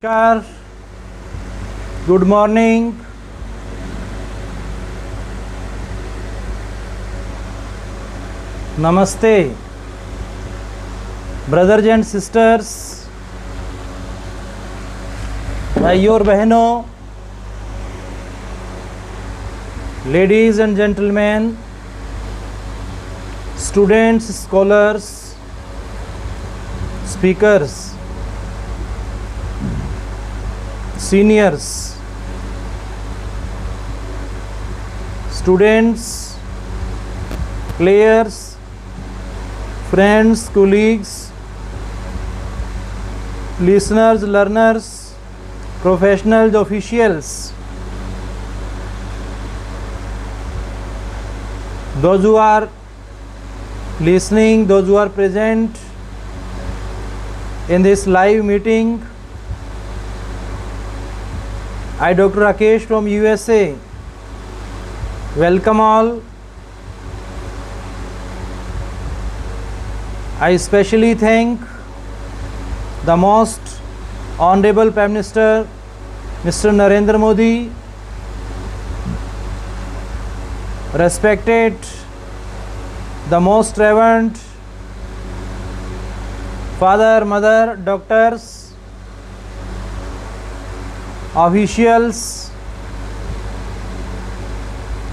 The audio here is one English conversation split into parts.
Namaskar, good morning. Namaste, brothers and sisters, भाइयों और बहनों, ladies and gentlemen, students, scholars, speakers, seniors, students, players, friends, colleagues, listeners, learners, professionals, officials, those who are listening, those who are present in this live meeting. I, Dr. Rakesh from USA, welcome all. I especially thank the most Honorable Prime Minister, Mr. Narendra Modi, respected the most reverend father, mother, doctors, officials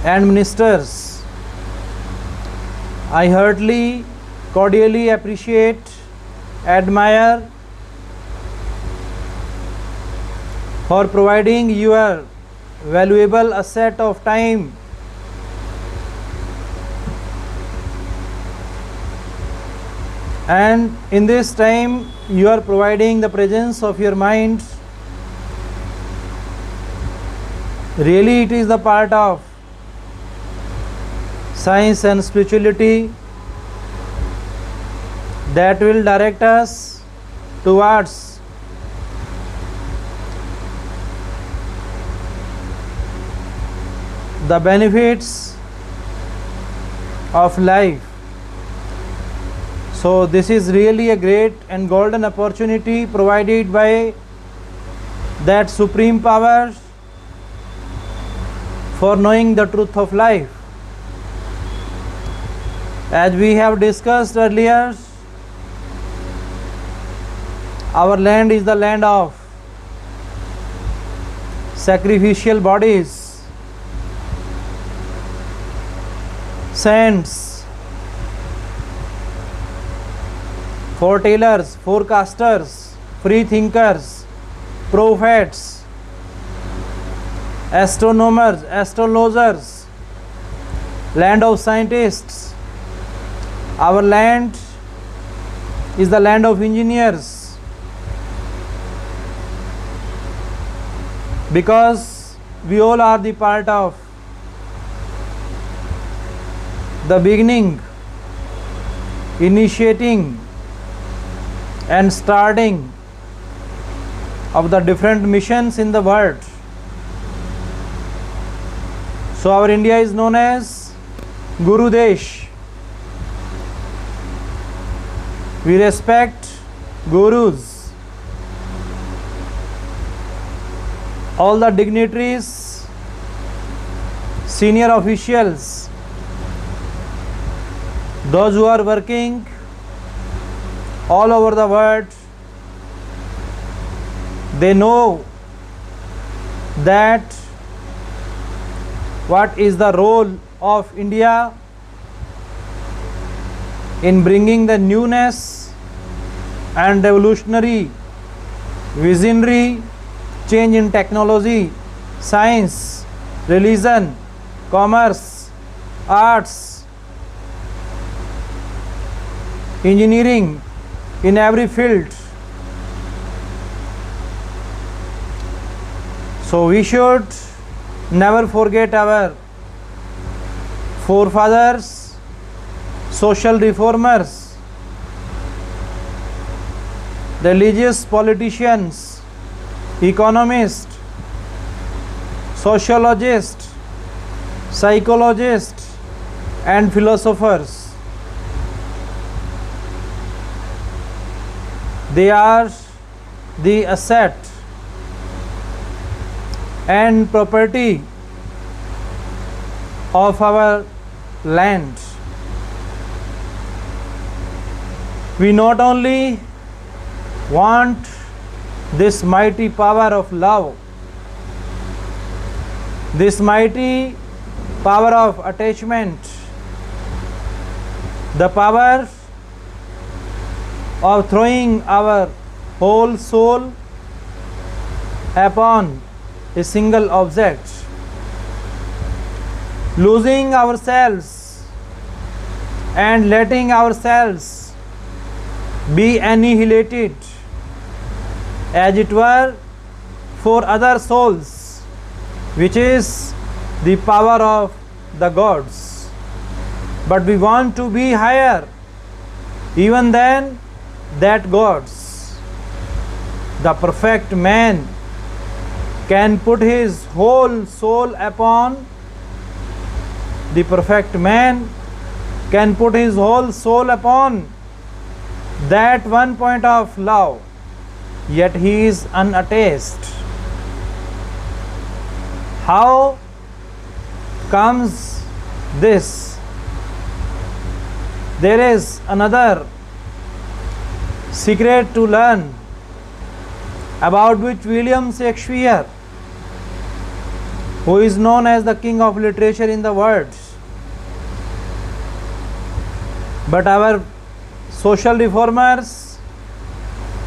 and ministers. I heartily, cordially appreciate, admire for providing your valuable asset of time and in this time you are providing the presence of your mind. Really, it is the part of science and spirituality that will direct us towards the benefits of life. So this is really a great and golden opportunity provided by that supreme power for knowing the truth of life. As we have discussed earlier, our land is the land of sacrificial bodies, saints, foretellers, forecasters, free thinkers, prophets, astronomers, astrologers, land of scientists. Our land is the land of engineers, because we all are the part of the beginning, initiating and starting of the different missions in the world. So our India is known as Guru Desh. We respect gurus, all the dignitaries, senior officials, those who are working all over the world. They know that what is the role of India in bringing the newness and revolutionary, visionary change in technology, science, religion, commerce, arts, engineering, in every field. So we should never forget our forefathers, social reformers, religious politicians, economists, sociologists, psychologists and philosophers. They are the asset and property of our land. We not only want this mighty power of love, this mighty power of attachment, the power of throwing our whole soul upon a single object, losing ourselves and letting ourselves be annihilated, as it were, for other souls, which is the power of the gods. But we want to be higher even than that gods. The perfect man can put his whole soul upon, the perfect man can put his whole soul upon that one point of love, yet he is unattached. How comes this? There is another secret to learn, about which William Shakespeare, who is known as the king of literature in the world, but our social reformers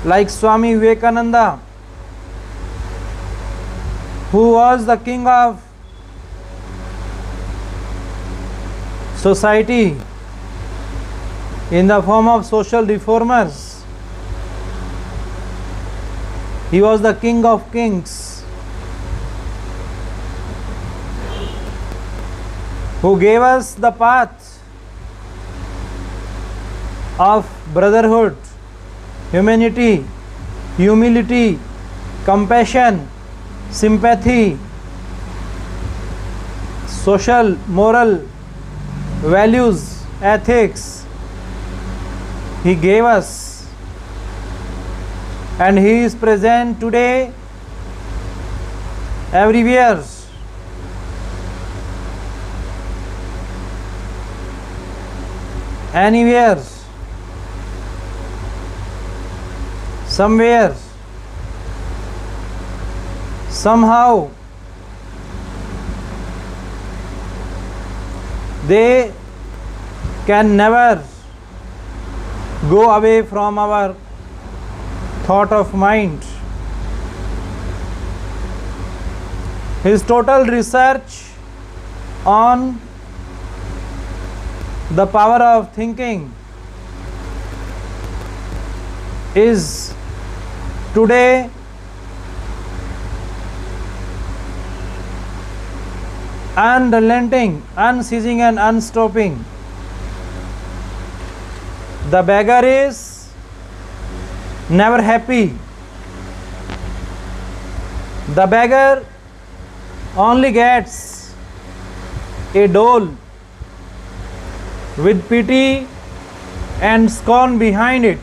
like Swami Vivekananda, who was the king of society in the form of social reformers, he was the king of kings, who gave us the path of brotherhood, humanity, humility, compassion, sympathy, social, moral values, ethics. He gave us, and he is present today everywhere. Anywhere, somewhere, somehow, they can never go away from our thought of mind. His total research on the power of thinking is today unrelenting, unceasing and unstopping. The beggar is never happy. The beggar only gets a dole with pity and scorn behind it,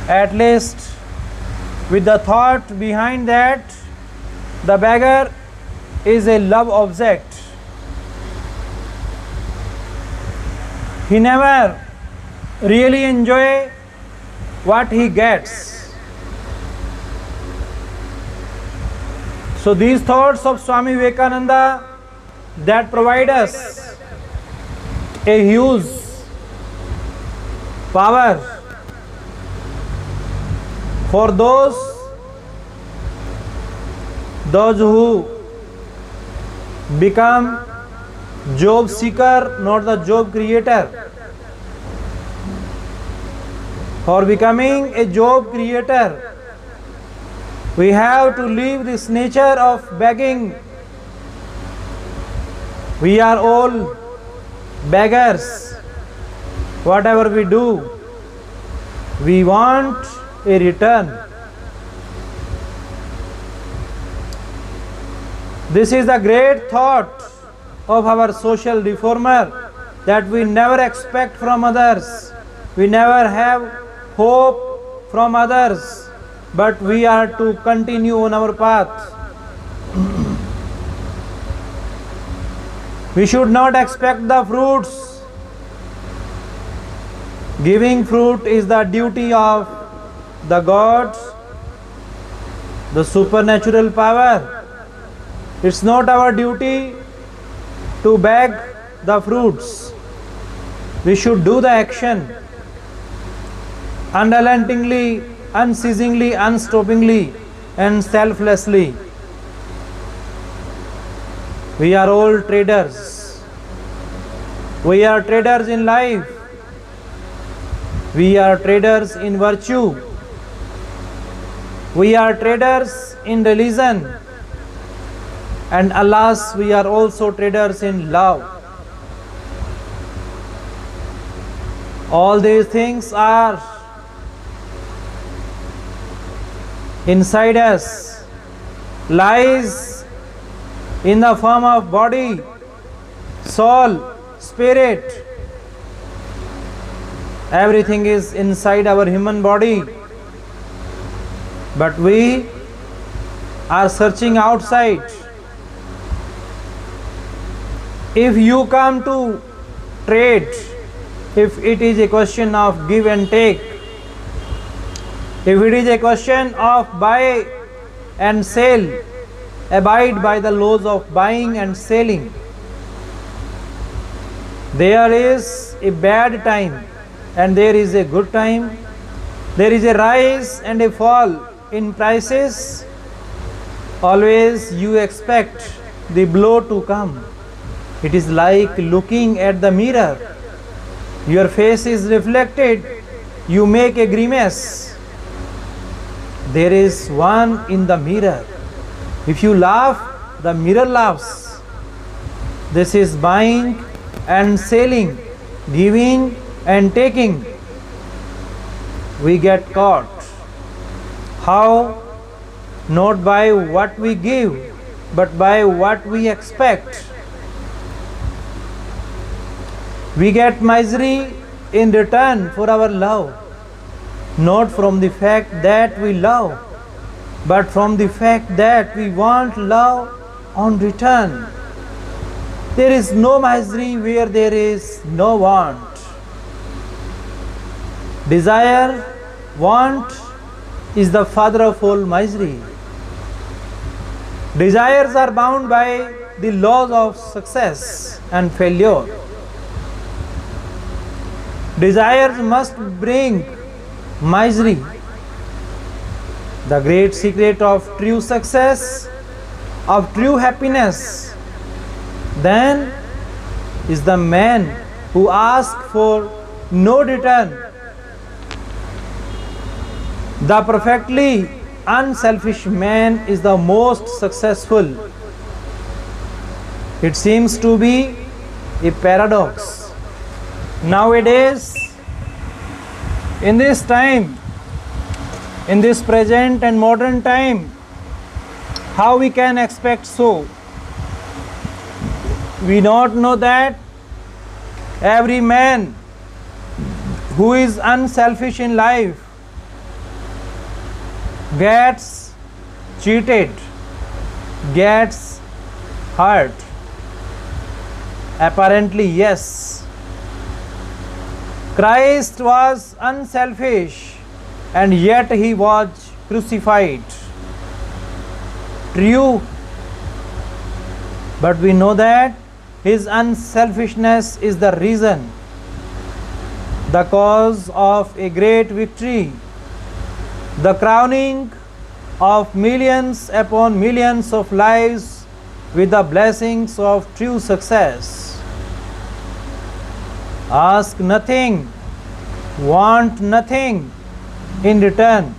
at least with the thought behind that the beggar is a love object. He never really enjoy what he gets. So these thoughts of Swami Vivekananda that provide us a huge power for those who become job seeker, not the job creator. For becoming a job creator, we have to leave this nature of begging. We are all beggars. Whatever we do, we want a return. This is the great thought of our social reformer, that we never expect from others, we never have hope from others, but we are to continue on our path. We should not expect the fruits. Giving fruit is the duty of the gods, the supernatural power. It's not our duty to beg the fruits. We should do the action unrelentingly, unceasingly, unstoppingly, and selflessly. We are all traders. We are traders in life. We are traders in virtue. We are traders in religion. And alas, we are also traders in love. All these things are inside us, lies in the form of body, soul, spirit. Everything is inside our human body. But we are searching outside. If you come to trade, if it is a question of give and take, if it is a question of buy and sell, abide by the laws of buying and selling. There is a bad time and there is a good time. There is a rise and a fall in prices. Always you expect the blow to come. It is like looking at the mirror. Your face is reflected. You make a grimace. There is one in the mirror. If you laugh, the mirror laughs. This is buying and selling, giving and taking. We get caught. How? Not by what we give, but by what we expect. We get misery in return for our love, not from the fact that we love, but from the fact that we want love on return. There is no misery where there is no want. Desire, want is the father of all misery. Desires are bound by the laws of success and failure. Desires must bring misery. The great secret of true success, of true happiness, then is the man who asks for no return. The perfectly unselfish man is the most successful. It seems to be a paradox. Nowadays, in this time, in this present and modern time, how we can expect so? We not know that every man who is unselfish in life gets cheated, gets hurt. Apparently, yes. Christ was unselfish and yet he was crucified. True, but we know that his unselfishness is the reason, the cause of a great victory, the crowning of millions upon millions of lives with the blessings of true success. Ask nothing, want nothing in return.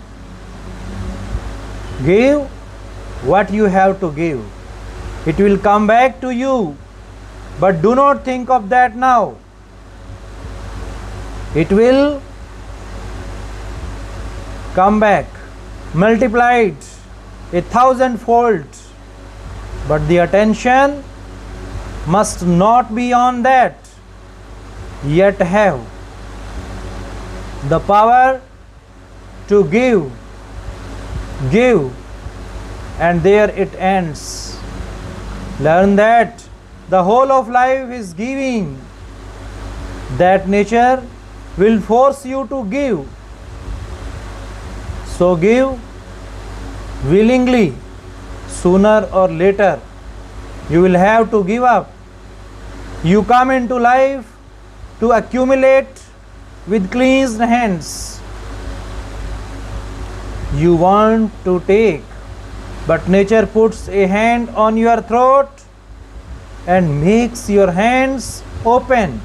Give what you have to give. It will come back to you, but do not think of that now. It will come back, multiplied 1,000-fold. But the attention must not be on that, yet have the power to give and there it ends. Learn that the whole of life is giving, that nature will force you to give. So give willingly. Sooner or later you will have to give up. You come into life to accumulate with cleansed hands. You want to take, but nature puts a hand on your throat and makes your hands open.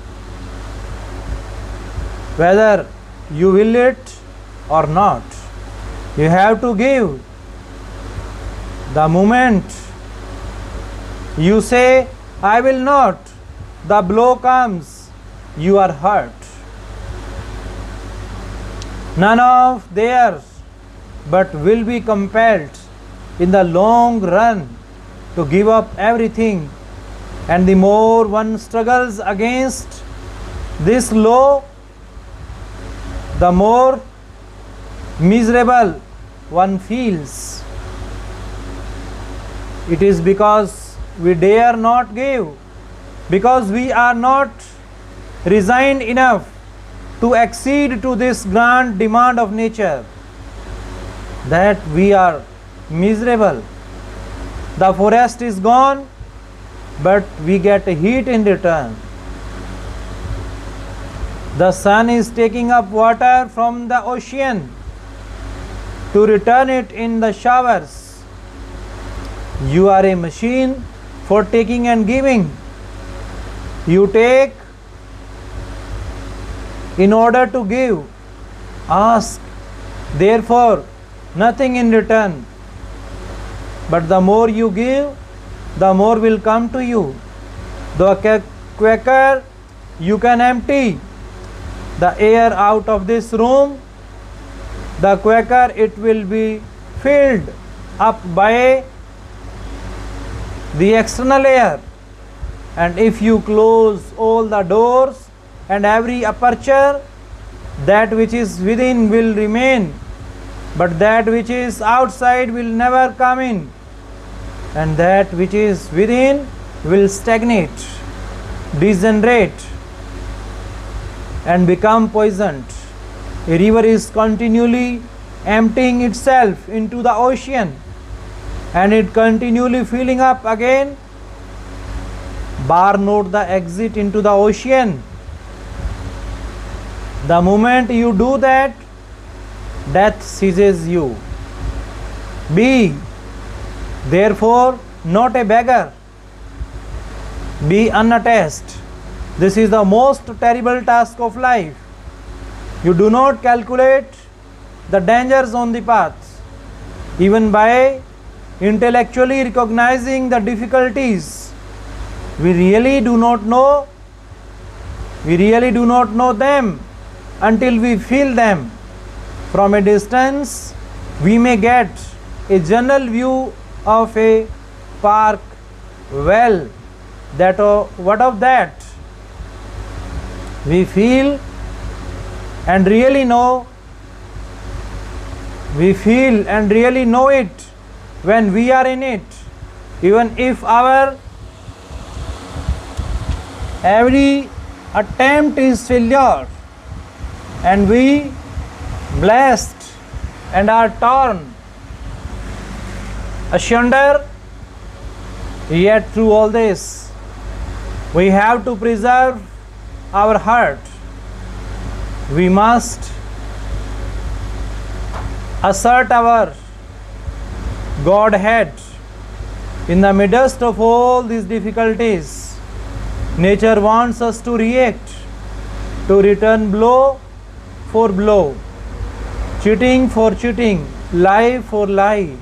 Whether you will it or not, you have to give. The moment you say, I will not, the blow comes, you are hurt. None of theirs but will be compelled in the long run to give up everything, and the more one struggles against this law, the more miserable one feels. It is because we dare not give, because we are not resigned enough to accede to this grand demand of nature, that we are miserable. The forest is gone, but we get heat in return. The sun is taking up water from the ocean to return it in the showers. You are a machine for taking and giving. You take in order to give. Ask, therefore, nothing in return. But the more you give, the more will come to you. The quicker you can empty the air out of this room, the quicker it will be filled up by the external air. And if you close all the doors and every aperture, that which is within will remain, but that which is outside will never come in, and that which is within will stagnate, degenerate, and become poisoned. A river is continually emptying itself into the ocean, and it continually filling up again. Bar note the exit into the ocean. The moment you do that, death seizes you. Be therefore not a beggar. Be unattached. This is the most terrible task of life. You do not calculate the dangers on the path. Even by intellectually recognizing the difficulties, we really do not know them until we feel them. From a distance, we may get a general view of a park. Well, what of that? We feel and really know. We feel and really know it when we are in it. Even if our every attempt is failure, and we blessed and are torn asunder, yet through all this we have to preserve our heart. We must assert our Godhead in the midst of all these difficulties. Nature wants us to react, to return blow for blow, cheating for cheating, lie for lie,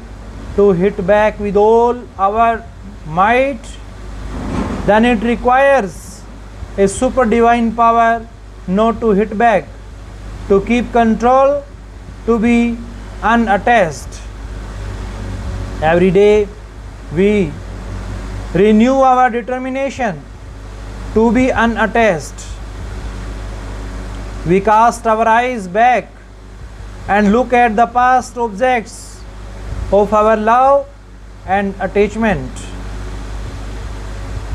to hit back with all our might. Then it requires a super divine power not to hit back, to keep control, to be unattached. Every day we renew our determination to be unattached. We cast our eyes back and look at the past objects of our love and attachment,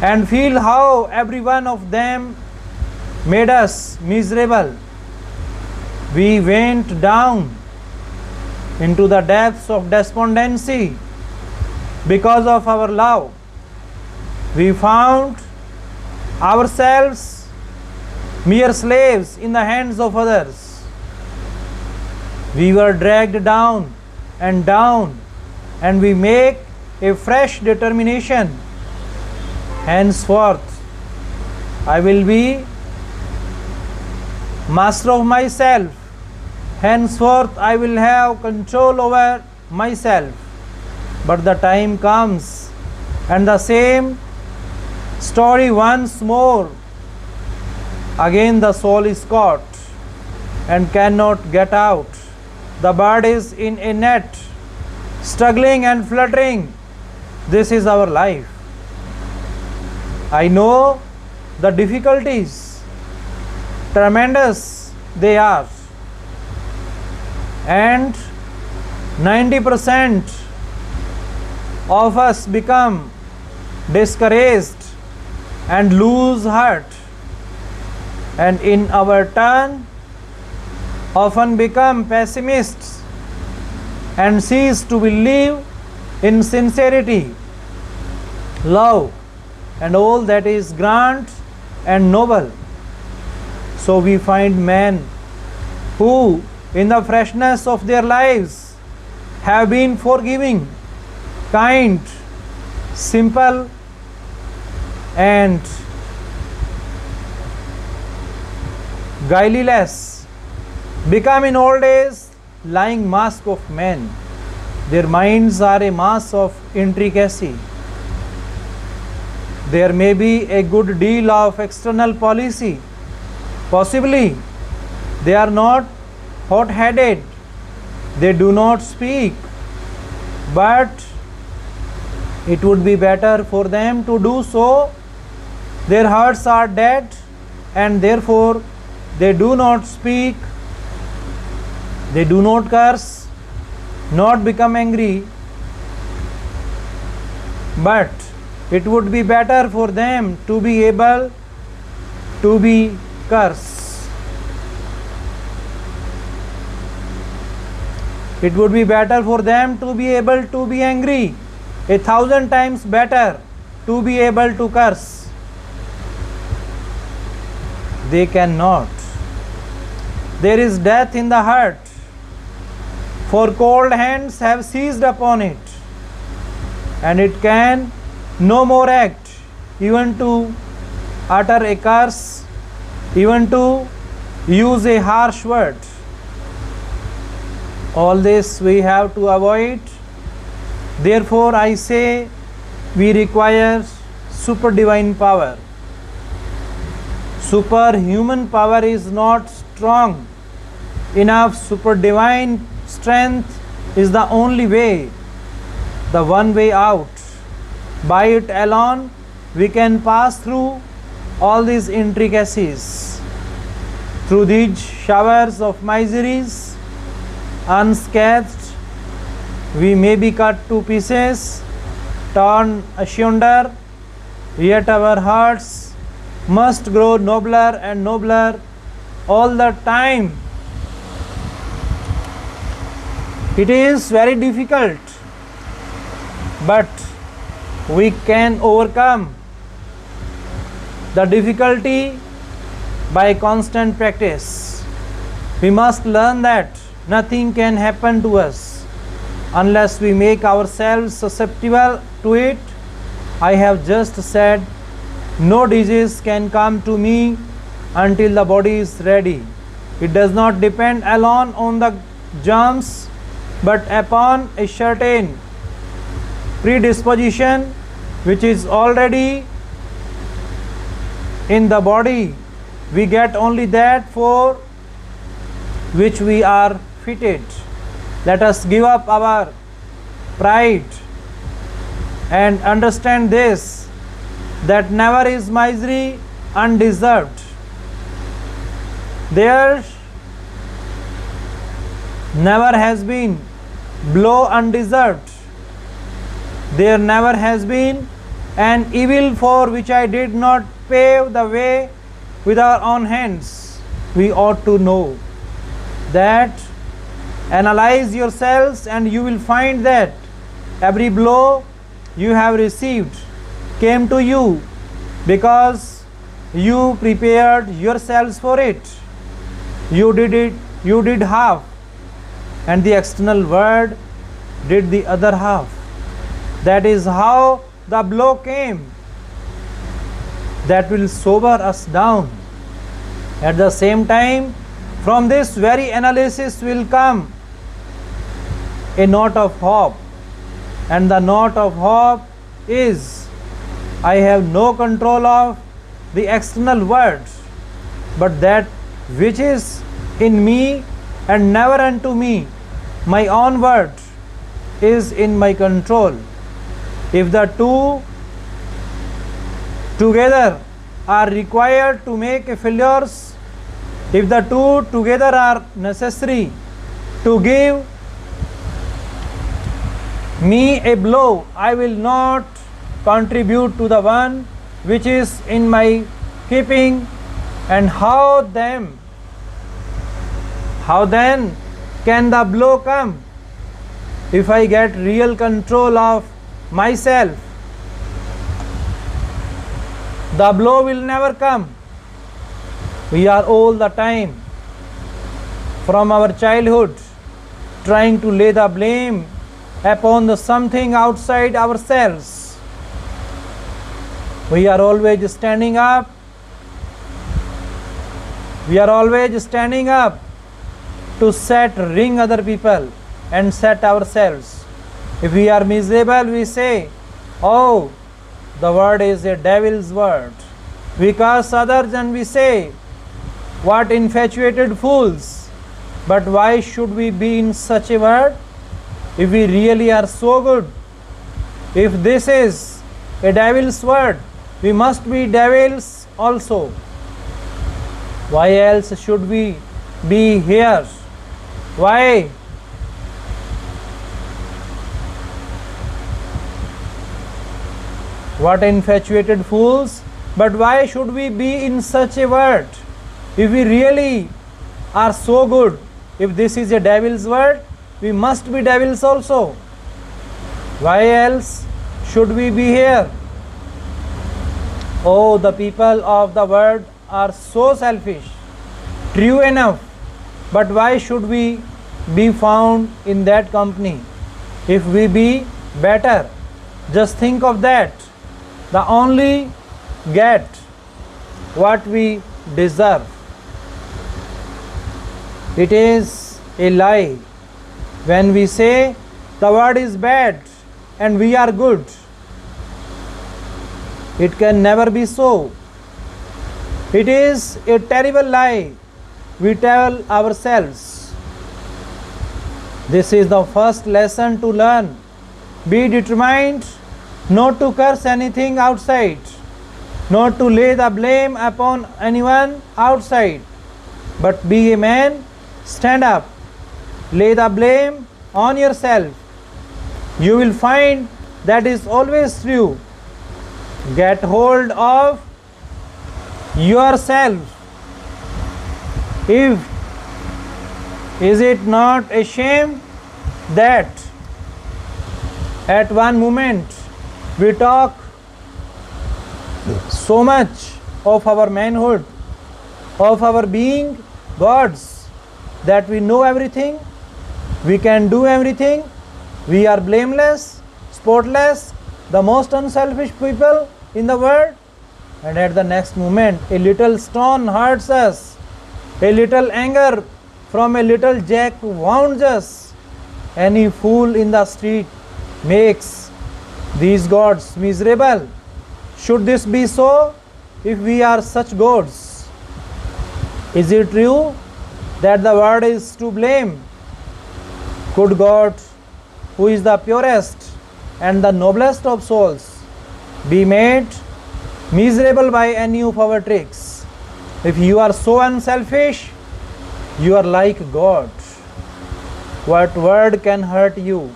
and feel how every one of them made us miserable. We went down into the depths of despondency because of our love. We found ourselves mere slaves in the hands of others. We were dragged down, and we make a fresh determination. Henceforth, I will be master of myself. Henceforth, I will have control over myself. But the time comes, and the same story once more. Again the soul is caught and cannot get out. The bird is in a net, struggling and fluttering. This is our life. I know the difficulties, tremendous they are, and 90% of us become discouraged and lose heart, and in our turn often become pessimists and cease to believe in sincerity, love, and all that is grand and noble. So we find men who, in the freshness of their lives, have been forgiving, kind, simple, and guileless, become in old age lying mask of men. Their minds are a mass of intricacy. There may be a good deal of external policy. Possibly they are not hot-headed, they do not speak, but it would be better for them to do so. Their hearts are dead, and therefore they do not speak, they do not curse, not become angry, but it would be better for them to be able to be cursed. It would be better for them to be able to be angry, 1,000 times better to be able to curse. They cannot. There is death in the heart, for cold hands have seized upon it, and it can no more act, even to utter a curse, even to use a harsh word. All this we have to avoid. Therefore, I say we require super divine power. Superhuman power is not strong enough. Super divine strength is the only way, the one way out. By it alone, we can pass through all these intricacies, through these showers of miseries, unscathed. We may be cut to pieces, torn asunder, yet our hearts must grow nobler and nobler all the time. It is very difficult, but we can overcome the difficulty by constant practice. We must learn that nothing can happen to us unless we make ourselves susceptible to it. I have just said, no disease can come to me until the body is ready. It does not depend alone on the germs, but upon a certain predisposition which is already in the body. We get only that for which we are fitted. Let us give up our pride and understand this, that never is misery undeserved. There never has been blow undeserved. There never has been an evil for which I did not pave the way with our own hands. We ought to know that. Analyze yourselves and you will find that every blow you have received came to you because you prepared yourselves for it. You did half, and the external world did the other half. That is how the blow came. That will sober us down. At the same time, from this very analysis will come a note of hope, and the note of hope is, I have no control of the external world, but that which is in me and never unto me, my own word, is in my control. If the two together are required to make a failures, if the two together are necessary to give me a blow, I will not contribute to the one which is in my keeping. And how then can the blow come? If I get real control of myself, the blow will never come. We are all the time, from our childhood, trying to lay the blame upon the something outside ourselves. We are always standing up. We are always standing up to ring other people and set ourselves. If we are miserable, we say, oh, the word is a devil's word. We curse others and we say, what infatuated fools. But why should we be in such a word? If we really are so good, if this is a devil's word, we must be devils also. Why else should we be here? Why? What infatuated fools! But why should we be in such a word? If we really are so good, if this is a devil's word, we must be devils also. Why else should we be here? Oh, the people of the world are so selfish. True enough, but why should we be found in that company? If we be better, just think of that. The only get what we deserve. It is a lie when we say the world is bad and we are good. It can never be so. It is a terrible lie we tell ourselves. This is the first lesson to learn. Be determined not to curse anything outside, not to lay the blame upon anyone outside, but be a man, stand up, lay the blame on yourself. You will find that is always true. Get hold of yourself. Is it not a shame that at one moment we talk so much of our manhood, of our being gods, that we know everything, we can do everything, we are blameless, spotless, the most unselfish people in the world, and at the next moment a little stone hurts us, a little anger from a little jack wounds us. Any fool in the street makes these gods miserable. Should this be so if we are such gods? Is it true that the world is to blame? Could God, who is the purest and the noblest of souls, be made miserable by any of our tricks? If you are so unselfish, you are like God. What word can hurt you?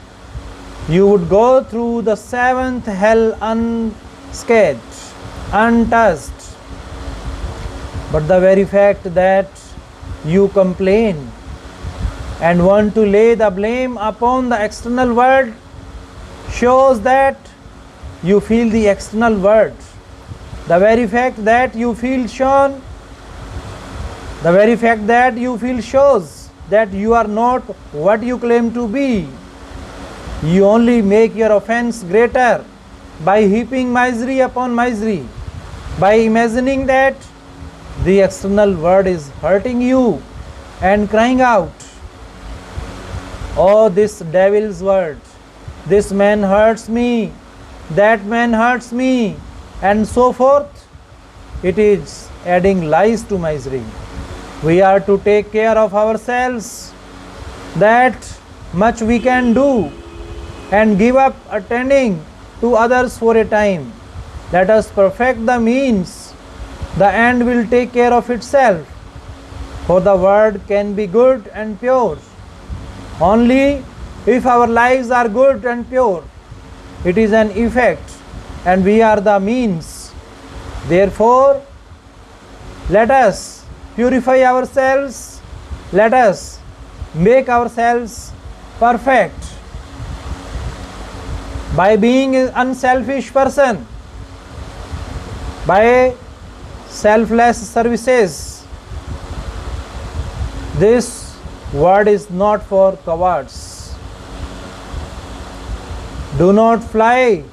you would go through the seventh hell unscathed, untouched. But the very fact that you complain and want to lay the blame upon the external world shows that you feel the external world. The very fact that you feel shown, the very fact that you feel shows that you are not what you claim to be. You only make your offense greater by heaping misery upon misery, by imagining that the external world is hurting you and crying out, "Oh, this devil's world, this man hurts me, that man hurts me," and so forth. It is adding lies to misery. We are to take care of ourselves, that much we can do, and give up attending to others for a time. Let us perfect the means. The end will take care of itself. For the word can be good and pure only if our lives are good and pure. It is an effect, and we are the means. Therefore, let us purify ourselves. Let us make ourselves perfect by being an unselfish person, by selfless services. This word is not for cowards. Do not fly.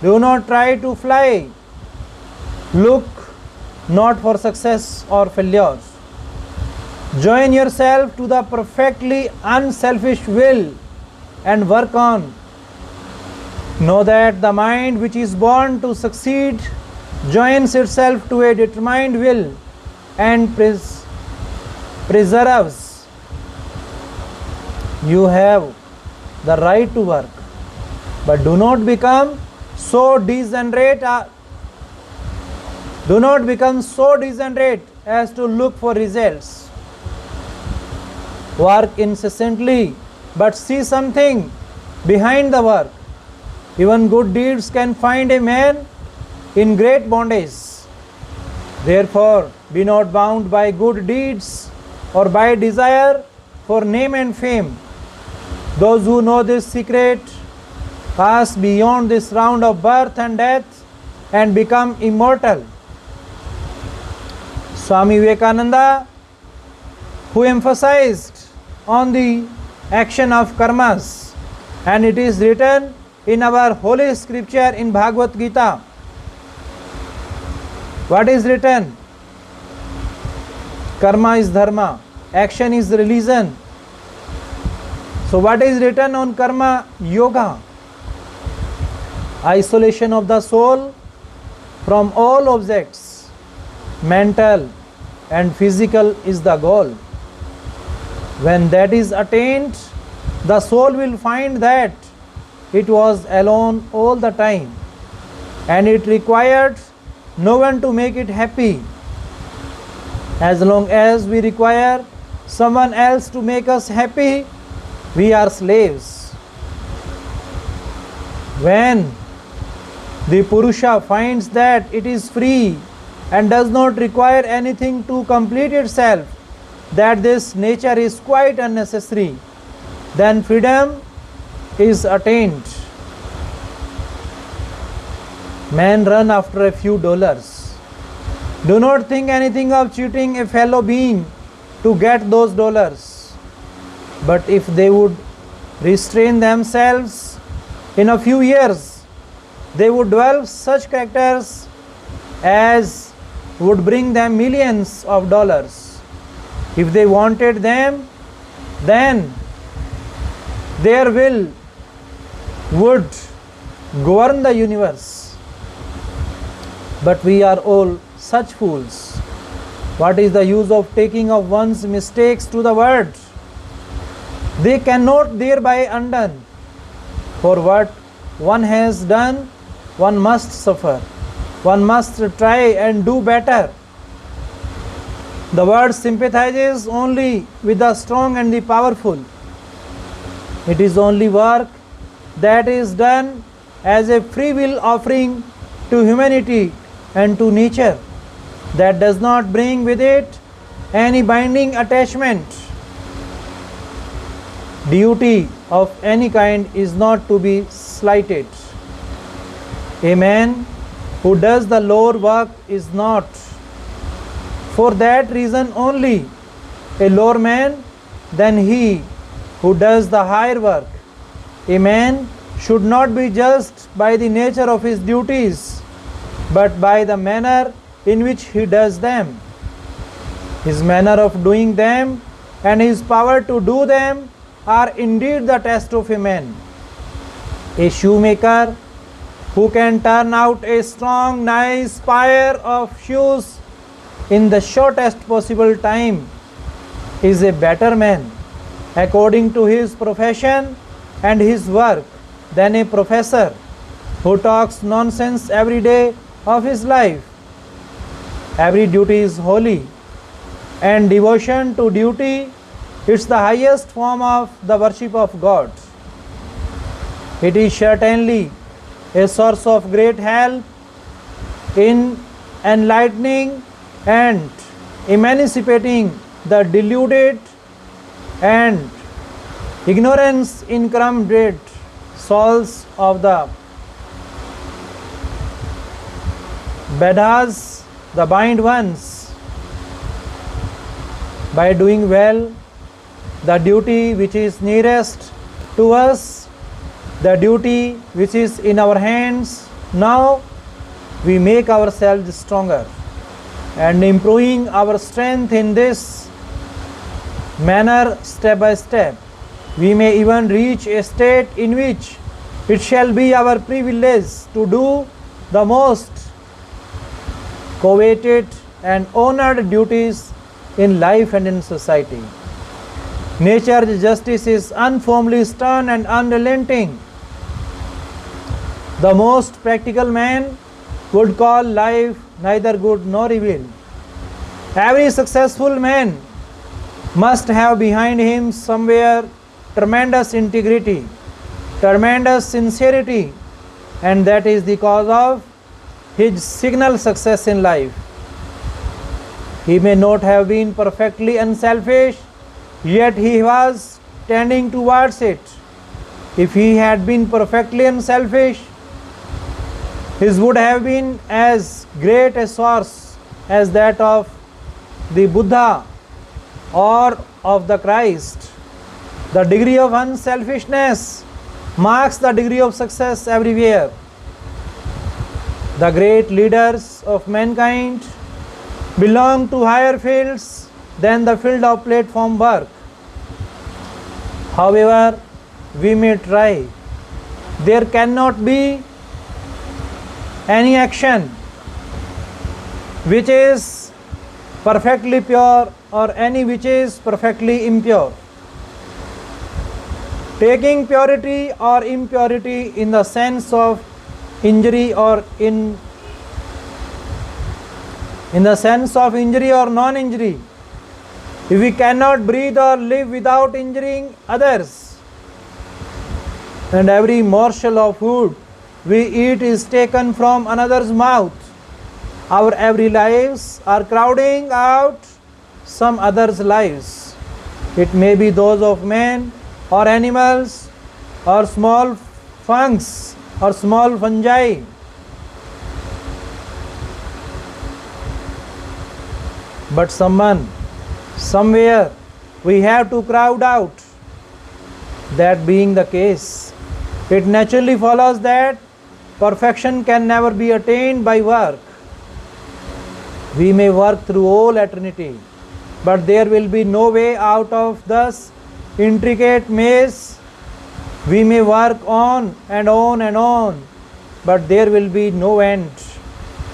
Do not try to fly. Look not for success or failures. Join yourself to the perfectly unselfish will and work on. Know that the mind which is born to succeed joins itself to a determined will and preserves. You have the right to work, but do not become so degenerate. Do not become so degenerate as to look for results. Work incessantly, but see something behind the work. Even good deeds can find a man in great bondage. Therefore, be not bound by good deeds or by desire for name and fame. Those who know this secret pass beyond this round of birth and death and become immortal. Swami Vivekananda, who emphasized on the action of karmas, and it is written in our holy scripture in Bhagavad Gita. What is written? Karma is dharma, action is religion. So what is written on karma? Yoga. Isolation of the soul from all objects, mental and physical, is the goal. When that is attained, the soul will find that it was alone all the time, and it required no one to make it happy. As long as we require someone else to make us happy, we are slaves. When the Purusha finds that it is free and does not require anything to complete itself, that this nature is quite unnecessary, then freedom is attained. Men run after a few dollars. Do not think anything of cheating a fellow being to get those dollars. But if they would restrain themselves, in a few years they would develop such characters as would bring them millions of dollars. If they wanted them, then their will would govern the universe. But we are all such fools. What is the use of taking of one's mistakes to the world? They cannot thereby undone. For what one has done, one must suffer. One must try and do better. The world sympathizes only with the strong and the powerful. It is only work that is done as a free will offering to humanity and to nature, that does not bring with it any binding attachment. Duty of any kind is not to be slighted. A man who does the lower work is not, for that reason only, a lower man than he who does the higher work. A man should not be judged by the nature of his duties, but by the manner in which he does them. His manner of doing them and his power to do them are indeed the test of a man. A shoemaker who can turn out a strong, nice pair of shoes in the shortest possible time is a better man according to his profession and his work than a professor who talks nonsense every day of his life. Every duty is holy, and devotion to duty is the highest form of the worship of God. It is certainly a source of great help in enlightening and emancipating the deluded and ignorance incumbent souls of the Vedas, the blind ones, by doing well the duty which is nearest to us, the duty which is in our hands. Now we make ourselves stronger, and improving our strength in this manner step by step, we may even reach a state in which it shall be our privilege to do the most coveted and honored duties in life and in society. Nature's justice is uniformly stern and unrelenting. The most practical man would call life neither good nor evil. Every successful man must have behind him somewhere tremendous integrity, tremendous sincerity, and that is the cause of his signal success in life. He may not have been perfectly unselfish, yet he was tending towards it. If he had been perfectly unselfish, his would have been as great a source as that of the Buddha or of the Christ. The degree of unselfishness marks the degree of success everywhere. The great leaders of mankind belong to higher fields than the field of platform work. However, we may try, there cannot be any action which is perfectly pure or any which is perfectly impure. Taking purity or impurity in the sense of injury or in the sense of injury or non-injury, if we cannot breathe or live without injuring others, and every morsel of food we eat is taken from another's mouth, our every lives are crowding out some other's lives. It may be those of men or animals or small fungus or small fungi. But somewhere we have to crowd out. That being the case, it naturally follows that perfection can never be attained by work. We may work through all eternity, but there will be no way out of this intricate maze. We may work on and on and on, but there will be no end.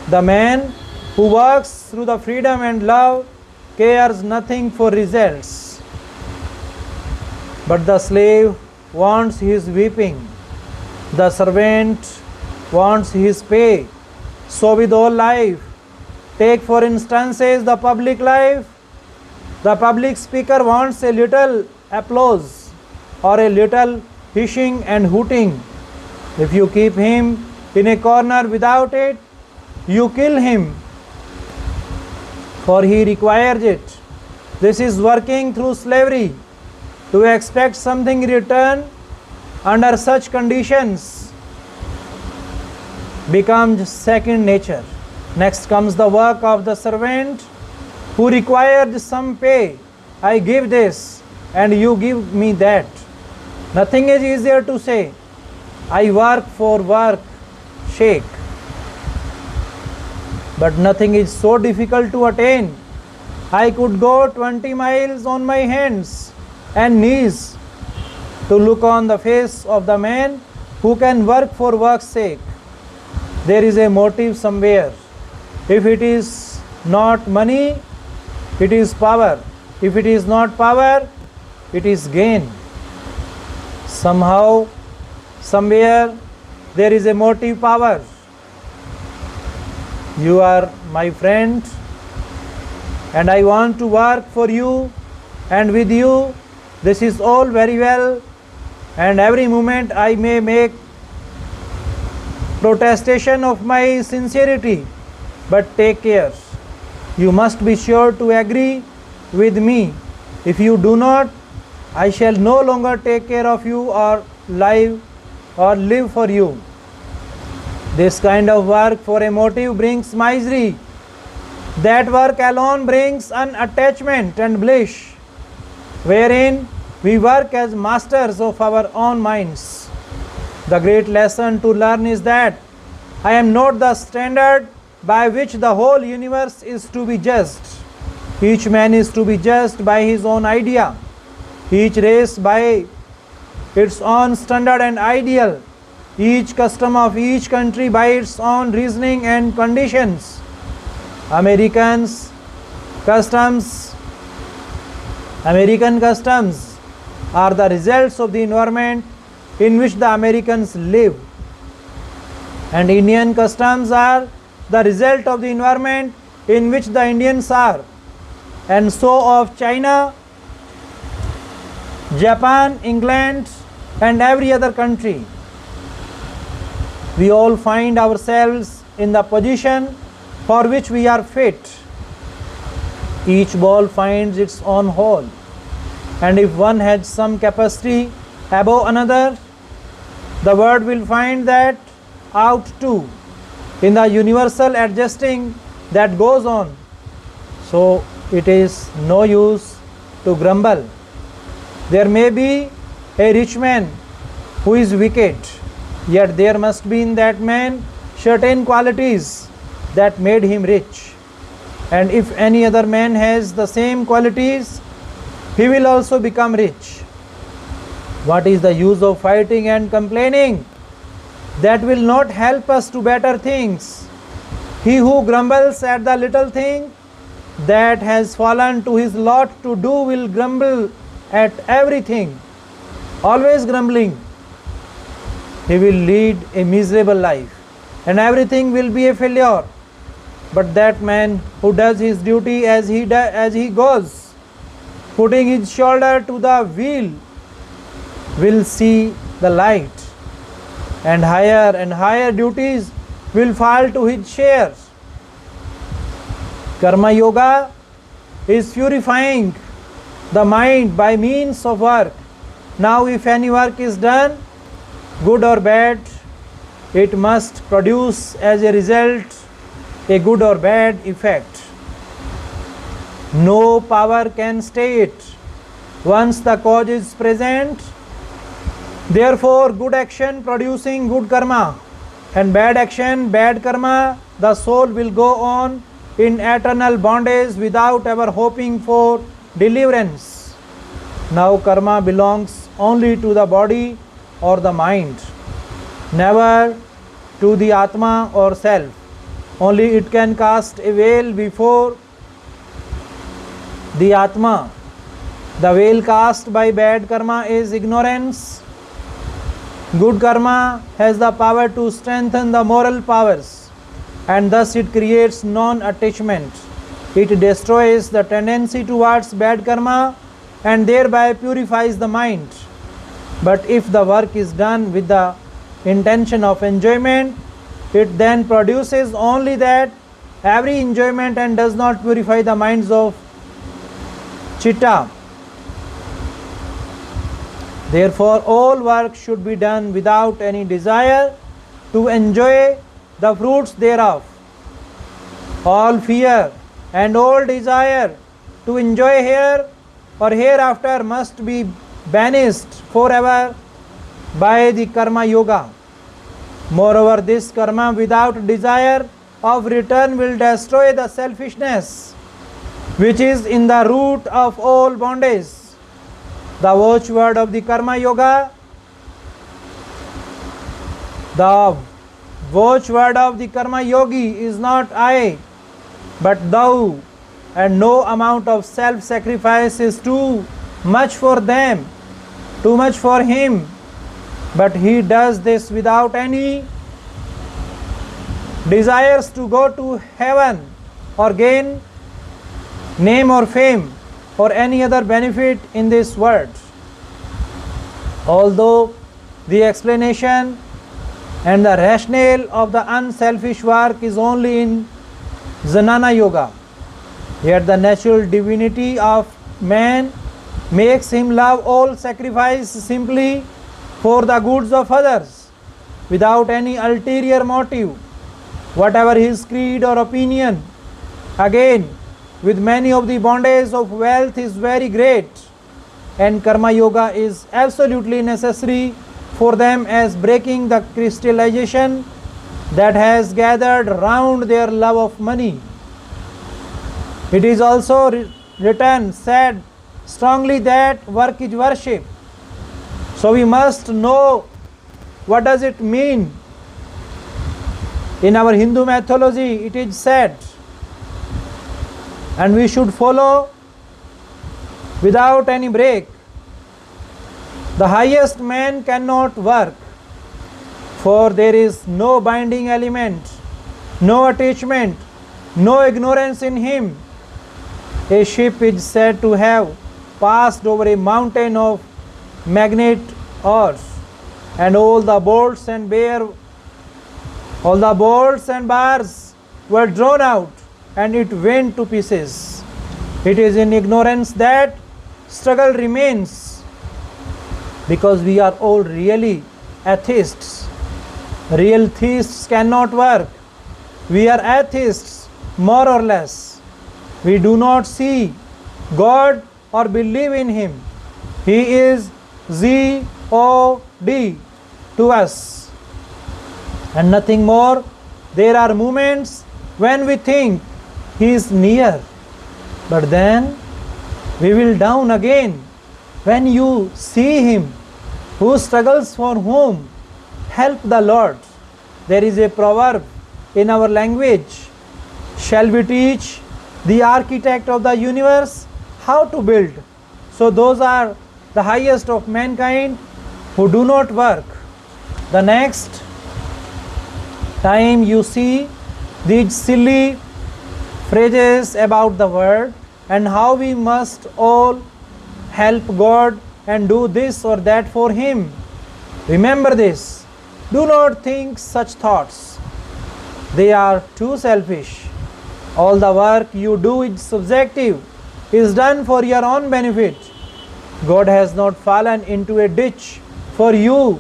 The man who works through the freedom and love cares nothing for results, but the slave wants his whipping, the servant wants his pay. So with all life, take for instances the public life. The public speaker wants a little applause or a little hissing and hooting. If you keep him in a corner without it, you kill him, for he requires it. This is working through slavery. To expect something in return under such conditions becomes second nature. Next comes the work of the servant who required some pay. I give this and you give me that. Nothing is easier to say. I work for work sake. But nothing is so difficult to attain. I could go 20 miles on my hands and knees to look on the face of the man who can work for work's sake. There is a motive somewhere. If it is not money, it is power. If it is not power, it is gain. Somehow, somewhere, there is a motive power. You are my friend, and I want to work for you and with you. This is all very well, and every moment I may make protestation of my sincerity, but take care. You must be sure to agree with me. If you do not, I shall no longer take care of you or live for you. This kind of work for a motive brings misery. That work alone brings unattachment and bliss, wherein we work as masters of our own minds. The great lesson to learn is that I am not the standard by which the whole universe is to be judged. Each man is to be judged by his own idea, each race by its own standard and ideal, each custom of each country by its own reasoning and conditions. American customs are the results of the environment in which the Americans live, and Indian customs are the result of the environment in which the Indians are, and so of China, Japan, England, and every other country. We all find ourselves in the position for which we are fit. Each ball finds its own hole, and if one has some capacity above another, the world will find that out too, in the universal adjusting that goes on. So it is no use to grumble. There may be a rich man who is wicked, yet there must be in that man certain qualities that made him rich. And if any other man has the same qualities, he will also become rich. What is the use of fighting and complaining? That will not help us to better things. He who grumbles at the little thing that has fallen to his lot to do will grumble at everything. Always grumbling, he will lead a miserable life, and everything will be a failure. But that man who does his duty as he goes, putting his shoulder to the wheel, will see the light, and higher duties will fall to his share. Karma Yoga is purifying the mind by means of work. Now, if any work is done, good or bad, it must produce as a result a good or bad effect. No power can stay it once the cause is present. Therefore, good action producing good karma, and bad action, bad karma, the soul will go on in eternal bondage without ever hoping for deliverance. Now, karma belongs only to the body or the mind, never to the Atma or self. Only it can cast a veil before the Atma. The veil cast by bad karma is ignorance. Good karma has the power to strengthen the moral powers, and thus it creates non-attachment. It destroys the tendency towards bad karma and thereby purifies the mind. But if the work is done with the intention of enjoyment, it then produces only that every enjoyment and does not purify the minds of chitta. Therefore, all work should be done without any desire to enjoy the fruits thereof. All fear and all desire to enjoy here or hereafter must be banished forever by the karma yoga. Moreover, this karma without desire of return will destroy the selfishness which is in the root of all bondage. The watchword of the karma yoga, the watchword of the karma yogi is not I, but thou, and no amount of self-sacrifice is too much for them, too much for him, but he does this without any desires to go to heaven or gain name or fame or any other benefit in this world. Although the explanation and the rationale of the unselfish work is only in Jnana Yoga, yet the natural divinity of man makes him love all sacrifice simply for the goods of others, without any ulterior motive, whatever his creed or opinion. Again, with many of the bondage of wealth is very great, and karma yoga is absolutely necessary for them as breaking the crystallization that has gathered round their love of money. It is also written, said strongly that work is worship. So we must know what does it mean. In our Hindu mythology it is said, and we should follow without any break. The highest man cannot work, for there is no binding element, no attachment, no ignorance in him. A ship is said to have passed over a mountain of magnet ores, and all the bolts and bars were drawn out, and it went to pieces. It is in ignorance that struggle remains, because we are all really atheists. Real theists cannot work. We are atheists, more or less. We do not see God or believe in Him. He is God to us and nothing more. There are moments when we think He is near, but then we will down again. When you see him who struggles for whom, help the Lord. There is a proverb in our language, shall we teach the architect of the universe how to build? So those are the highest of mankind who do not work. The next time you see these silly phrases about the world and how we must all help God and do this or that for Him, remember this. Do not think such thoughts. They are too selfish. All the work you do is subjective, is done for your own benefit. God has not fallen into a ditch for you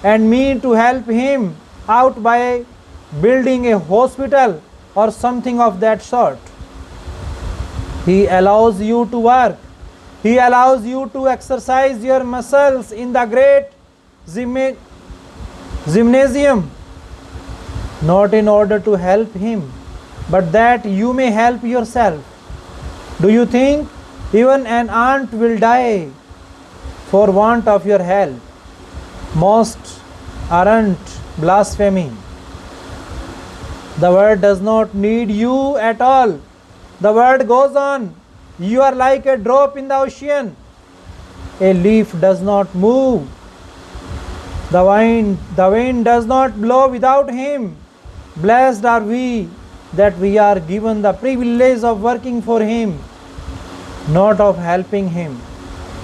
and me to help Him out by building a hospital or something of that sort. He allows you to work. He allows you to exercise your muscles in the great gymnasium, not in order to help Him, but that you may help yourself. Do you think even an ant will die for want of your help? Most aren't blaspheming. The word does not need you at all. The word goes on. You are like a drop in the ocean. A leaf does not move. The wind does not blow without Him. Blessed are we that we are given the privilege of working for Him, not of helping Him.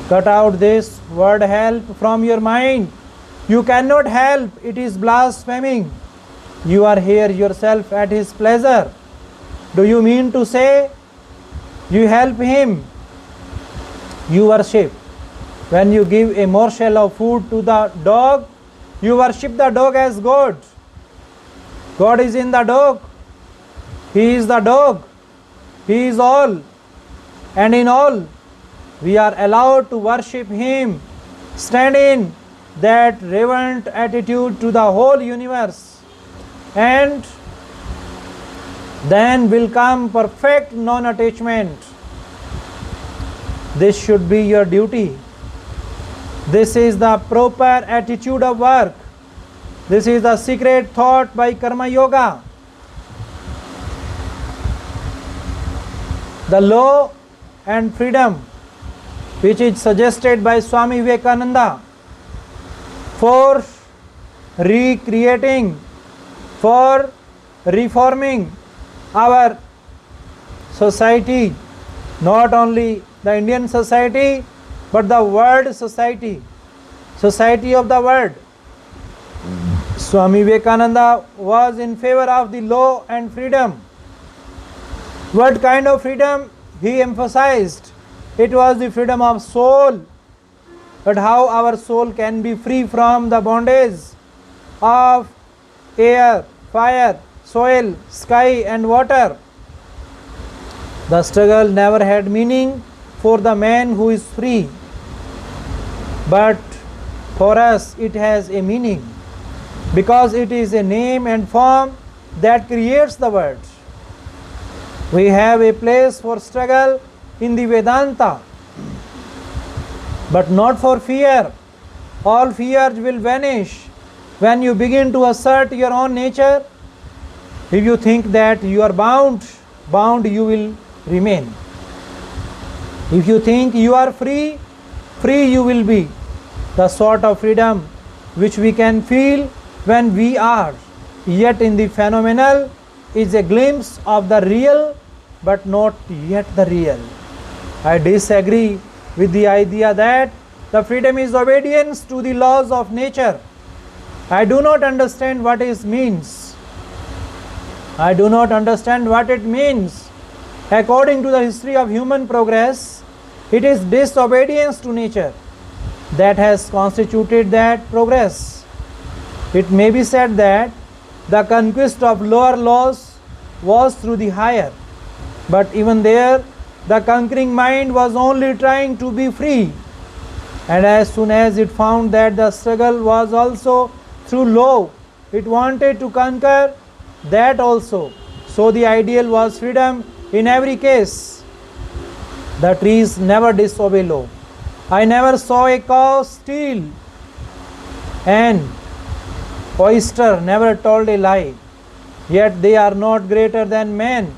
Cut out this word help from your mind. You cannot help, it is blaspheming. You are here yourself at his pleasure. Do you mean to say you help him? You worship. When you give a morsel of food to the dog, you worship the dog as God. God is in the dog. He is the dog. He is all. And in all, we are allowed to worship him. Stand in that reverent attitude to the whole universe. And then will come perfect non-attachment. This should be your duty. This is the proper attitude of work. This is the secret thought by Karma Yoga. The law and freedom which is suggested by Swami Vivekananda for recreating, for reforming our society, not only the Indian society, but the world society, society of the world. Swami Vivekananda was in favor of the law and freedom. What kind of freedom he emphasized? It was the freedom of soul. But how our soul can be free from the bondage of air, fire, soil, sky and water? The struggle never had meaning for the man who is free. But for us it has a meaning, because it is a name and form that creates the world. We have a place for struggle in the Vedanta, but not for fear. All fears will vanish when you begin to assert your own nature. If you think that you are bound you will remain. If you think you are free you will be. The sort of freedom which we can feel when we are yet in the phenomenal is a glimpse of the real, but not yet the real. I disagree with the idea that the freedom is obedience to the laws of nature. I do not understand what it means. I do not understand what it means. According to the history of human progress, it is disobedience to nature that has constituted that progress. It may be said that the conquest of lower laws was through the higher, but even there the conquering mind was only trying to be free, and as soon as it found that the struggle was also through law, it wanted to conquer that also. So the ideal was freedom in every case. The trees never disobey law. I never saw a cow steal, and oyster never told a lie. Yet they are not greater than men.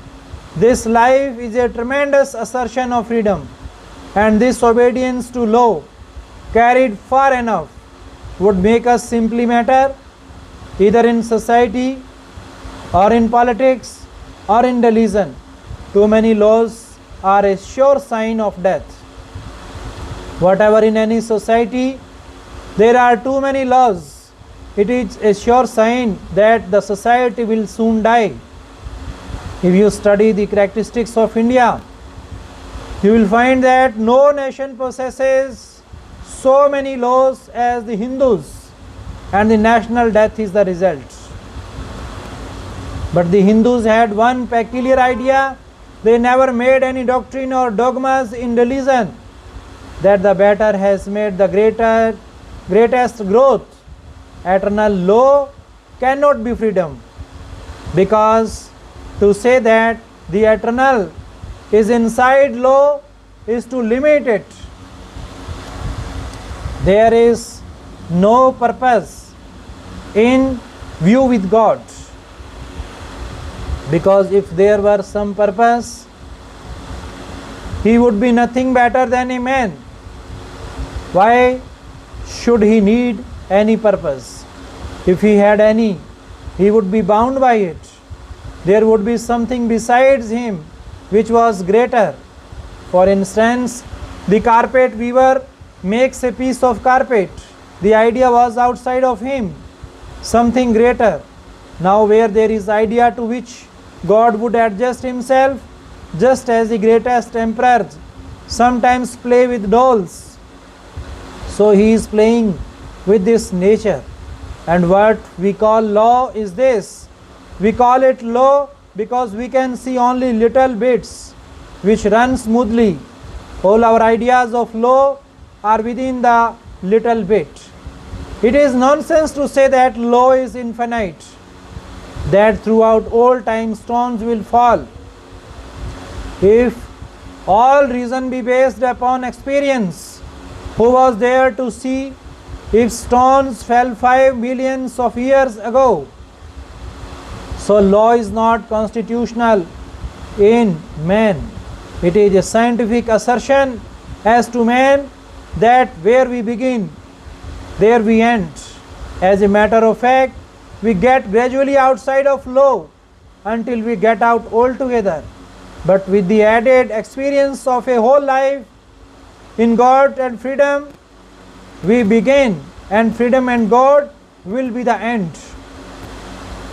This life is a tremendous assertion of freedom, and this obedience to law, carried far enough, would make us simply matter, either in society or in politics or in religion. Too many laws are a sure sign of death. Whatever in any society, there are too many laws. It is a sure sign that the society will soon die. If you study the characteristics of India, you will find that no nation possesses so many laws as the Hindus, and the national death is the result. But the Hindus had one peculiar idea. They never made any doctrine or dogmas in religion that the better has made the greatest growth. Eternal law cannot be freedom, because to say that the eternal is inside law is to limit it. There is no purpose in view with God, because if there were some purpose, he would be nothing better than a man. Why should he need any purpose? If he had any, he would be bound by it. There would be something besides him which was greater. For instance, the carpet weaver makes a piece of carpet, the idea was outside of him, something greater. Now where there is idea to which God would adjust himself, just as the greatest emperors sometimes play with dolls, so he is playing with this nature. And what we call law is this. We call it law because we can see only little bits which run smoothly. All our ideas of law are within the little bit. It is nonsense to say that law is infinite, that throughout all time stones will fall. If all reason be based upon experience, who was there to see if stones fell 5 millions of years ago? So law is not constitutional in man. It is a scientific assertion as to man that where we begin, there we end. As a matter of fact, we get gradually outside of law until we get out altogether. But with the added experience of a whole life in God and freedom, we begin, and freedom and God will be the end.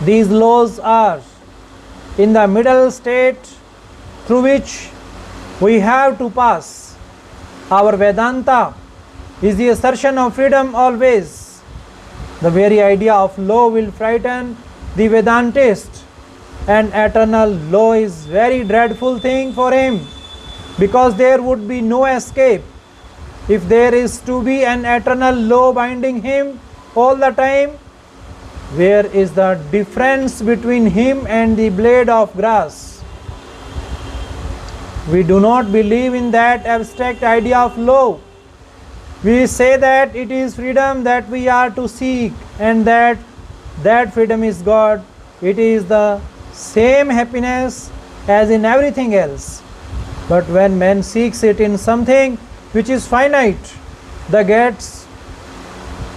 These laws are in the middle state through which we have to pass. Our Vedanta is the assertion of freedom always. The very idea of law will frighten the Vedantist, and eternal law is very dreadful thing for him, because there would be no escape. If there is to be an eternal law binding him all the time, where is the difference between him and the blade of grass? We do not believe in that abstract idea of law. We say that it is freedom that we are to seek, and that freedom is God. It is the same happiness as in everything else. But when man seeks it in something which is finite,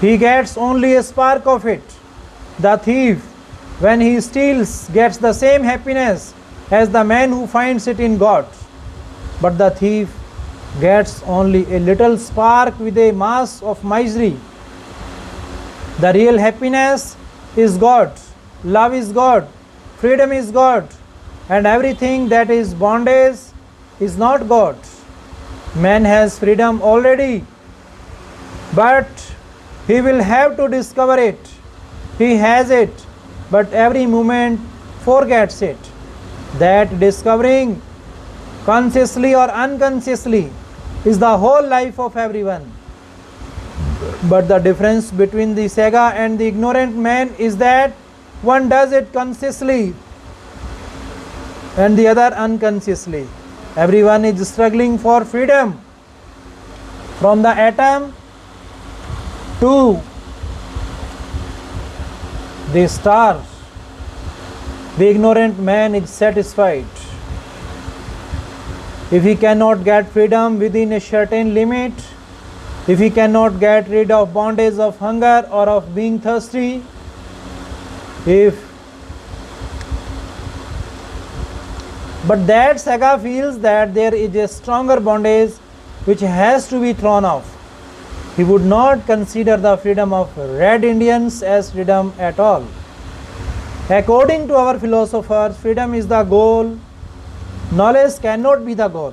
he gets only a spark of it. The thief, when he steals, gets the same happiness as the man who finds it in God. But the thief gets only a little spark with a mass of misery. The real happiness is God, love is God, freedom is God, and everything that is bondage is not God. Man has freedom already, but he will have to discover it. He has it, but every moment forgets it. That discovering, consciously or unconsciously, is the whole life of everyone. But the difference between the sage and the ignorant man is that one does it consciously and the other unconsciously. Everyone is struggling for freedom, from the atom to the star. The ignorant man is satisfied. If he cannot get freedom within a certain limit, if he cannot get rid of bondage of hunger or of being thirsty, but that saga feels that there is a stronger bondage which has to be thrown off. He would not consider the freedom of Red Indians as freedom at all. According to our philosophers, freedom is the goal. Knowledge cannot be the goal,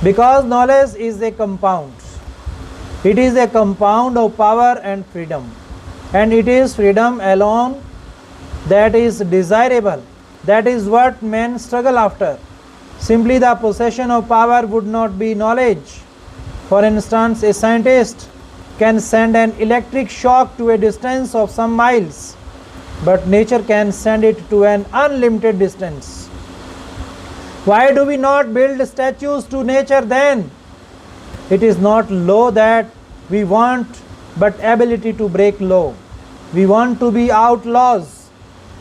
because knowledge is a compound. It is a compound of power and freedom, and it is freedom alone that is desirable. That is what men struggle after. Simply the possession of power would not be knowledge. For instance, a scientist can send an electric shock to a distance of some miles, but nature can send it to an unlimited distance. Why do we not build statues to nature then? It is not law that we want, but ability to break law. We want to be outlaws.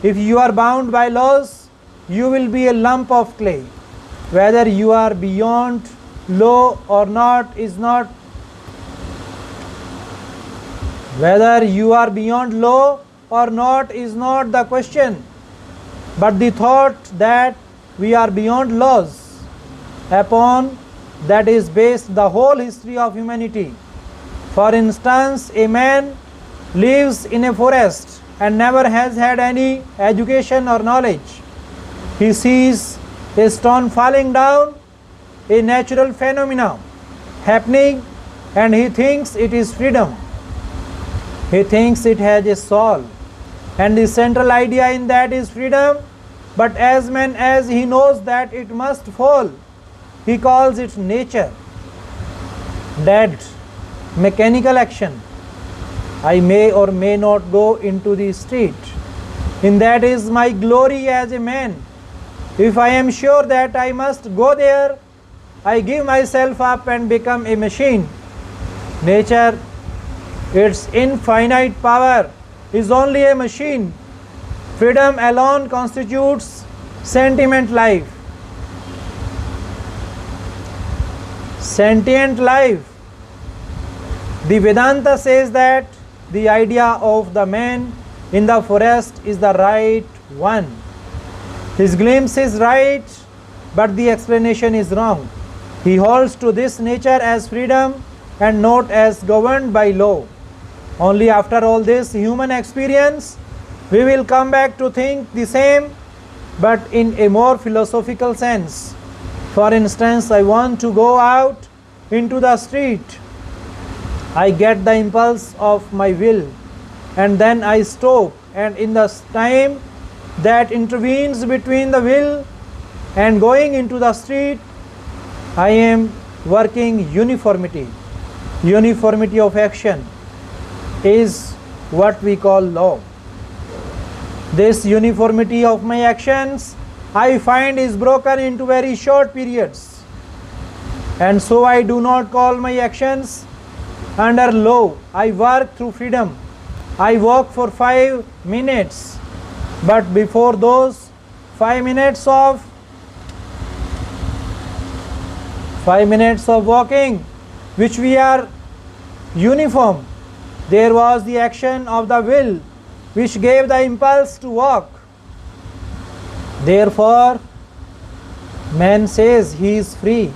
If you are bound by laws, you will be a lump of clay. Whether you are beyond law or not is not. Whether you are beyond law or not is not the question, but the thought that we are beyond laws. Upon that is based the whole history of humanity. For instance, a man lives in a forest and never has had any education or knowledge. He sees a stone falling down, a natural phenomenon happening, and he thinks it is freedom. He thinks it has a soul, and the central idea in that is freedom. But as man as he knows that it must fall, he calls it nature, dead, mechanical action. I may or may not go into the street. In that is my glory as a man. If I am sure that I must go there, I give myself up and become a machine. Nature, its infinite power, is only a machine. Freedom alone constitutes sentient life. Sentient life. The Vedanta says that the idea of the man in the forest is the right one. His glimpse is right, but the explanation is wrong. He holds to this nature as freedom and not as governed by law. Only after all this human experience, we will come back to think the same, but in a more philosophical sense. For instance, I want to go out into the street. I get the impulse of my will, and then I stop, and in the time that intervenes between the will and going into the street, I am working uniformity. Uniformity of action is what we call law. This uniformity of my actions I find is broken into very short periods, and so I do not call my actions under law. I work through freedom. I walk for 5 minutes, but before those 5 minutes of walking, which we are uniform, there was the action of the will which gave the impulse to walk. Therefore, man says he is free,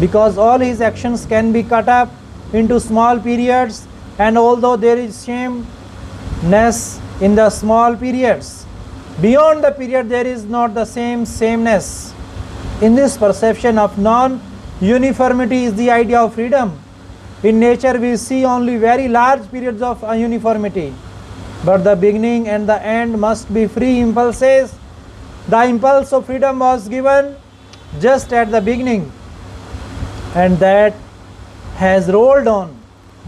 because all his actions can be cut up into small periods, and although there is sameness in the small periods, beyond the period there is not the sameness. In this perception of non-uniformity is the idea of freedom. In nature we see only very large periods of uniformity, but the beginning and the end must be free impulses. The impulse of freedom was given just at the beginning, and that has rolled on,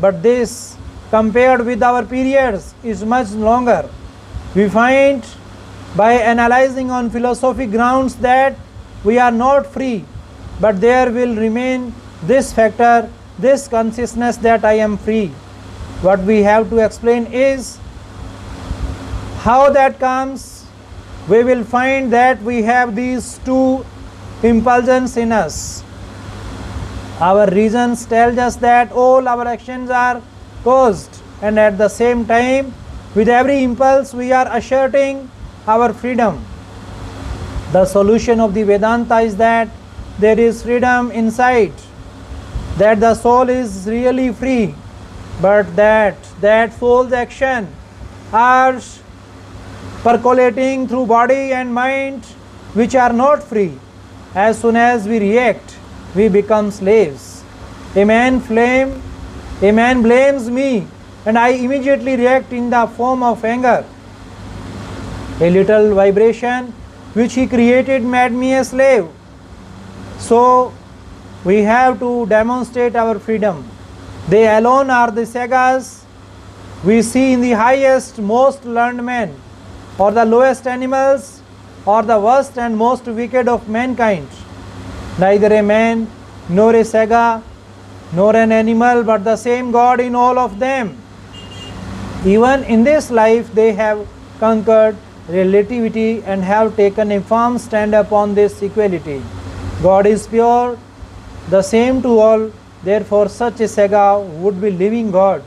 but this compared with our periods is much longer. We find by analyzing on philosophic grounds that we are not free, but there will remain this factor, this consciousness that I am free. What we have to explain is how that comes. We will find that we have these two impulsions in us. Our reasons tell us that all our actions are caused, and at the same time, with every impulse we are asserting our freedom. The solution of the Vedanta is that there is freedom inside, that the soul is really free, but that soul's action are percolating through body and mind which are not free. As soon as we react, we become slaves. A man blames me, and I immediately react in the form of anger. A little vibration which he created made me a slave. So we have to demonstrate our freedom. They alone are the sagas we see in the highest, most learned men, or the lowest animals, or the worst and most wicked of mankind. Neither a man, nor a saga, nor an animal, but the same God in all of them. Even in this life they have conquered relativity and have taken a firm stand upon this equality. God is pure, the same to all, therefore such a saga would be living God.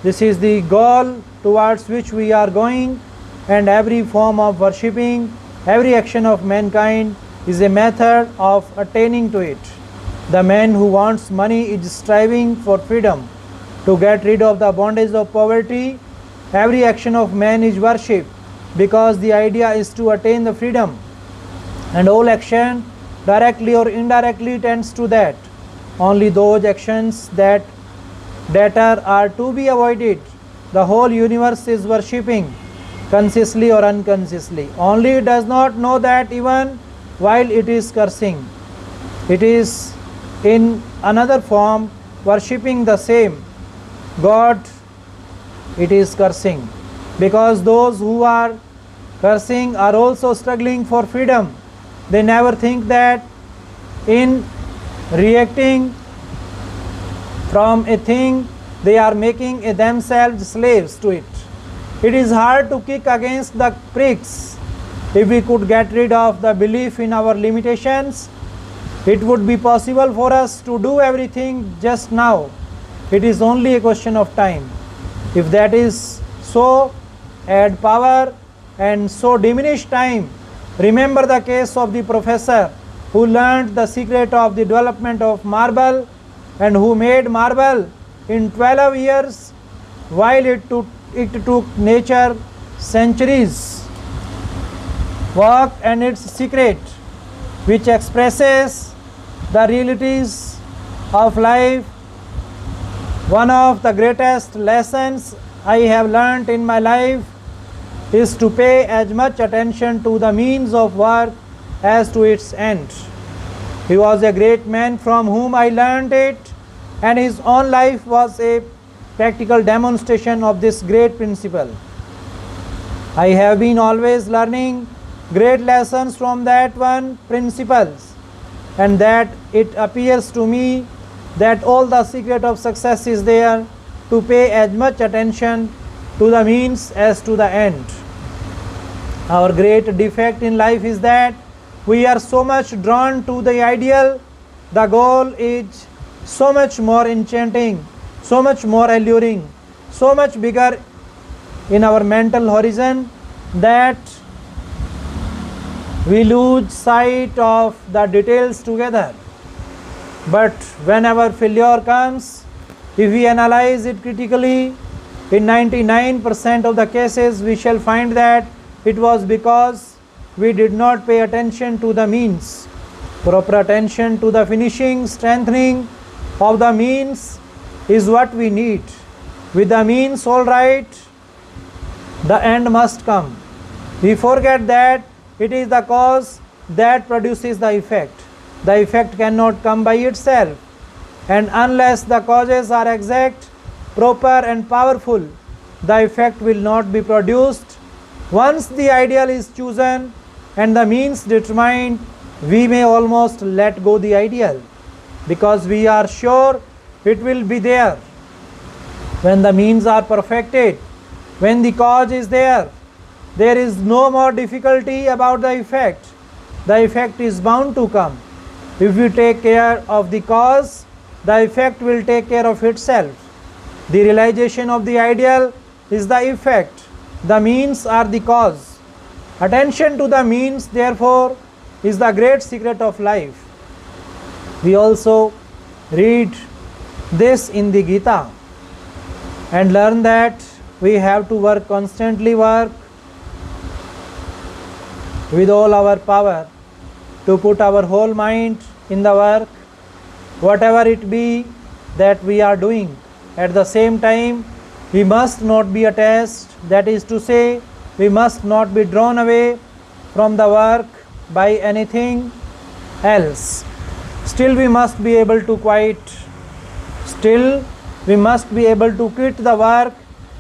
This is the goal towards which we are going, and every form of worshipping, every action of mankind is a method of attaining to it. The man who wants money is striving for freedom, to get rid of the bondage of poverty. Every action of man is worship, because the idea is to attain the freedom, and all action, directly or indirectly, tends to that. Only those actions that are to be avoided. The whole universe is worshipping, consciously or unconsciously. Only it does not know that even while it is cursing. It is in another form worshipping the same God it is cursing, because those who are cursing are also struggling for freedom. They never think that in reacting from a thing they are making themselves slaves to it. It is hard to kick against the pricks. If we could get rid of the belief in our limitations, it would be possible for us to do everything just now. It is only a question of time. If that is so, add power and so diminish time. Remember the case of the professor who learned the secret of the development of marble and who made marble in 12 years, while it took nature centuries. Work and its secret, which expresses the realities of life. One of the greatest lessons I have learnt in my life is to pay as much attention to the means of work as to its end. He was a great man from whom I learned it, and his own life was a practical demonstration of this great principle. I have been always learning great lessons from that one principles, and that it appears to me that all the secret of success is there, to pay as much attention to the means as to the end. Our great defect in life is that we are so much drawn to the ideal. The goal is so much more enchanting, so much more alluring, so much bigger in our mental horizon, that we lose sight of the details together. But whenever failure comes, if we analyze it critically, in 99% of the cases we shall find that it was because we did not pay attention to the means. Proper attention to the finishing, strengthening of the means is what we need. With the means all right, the end must come. We forget that it is the cause that produces the effect. The effect cannot come by itself, and unless the causes are exact, proper and powerful, the effect will not be produced. Once the ideal is chosen and the means determined, we may almost let go the ideal, because we are sure it will be there. When the means are perfected, when the cause is there is no more difficulty about the effect. The effect is bound to come. If we take care of the cause, the effect will take care of itself. The realization of the ideal is the effect. The means are the cause. Attention to the means, therefore, is the great secret of life. We also read this in the Gita and learn that we have to work constantly, work with all our power, to put our whole mind in the work, whatever it be that we are doing. At the same time, we must not be attached, that is to say, we must not be drawn away from the work by anything else. Still we must be able to quit the work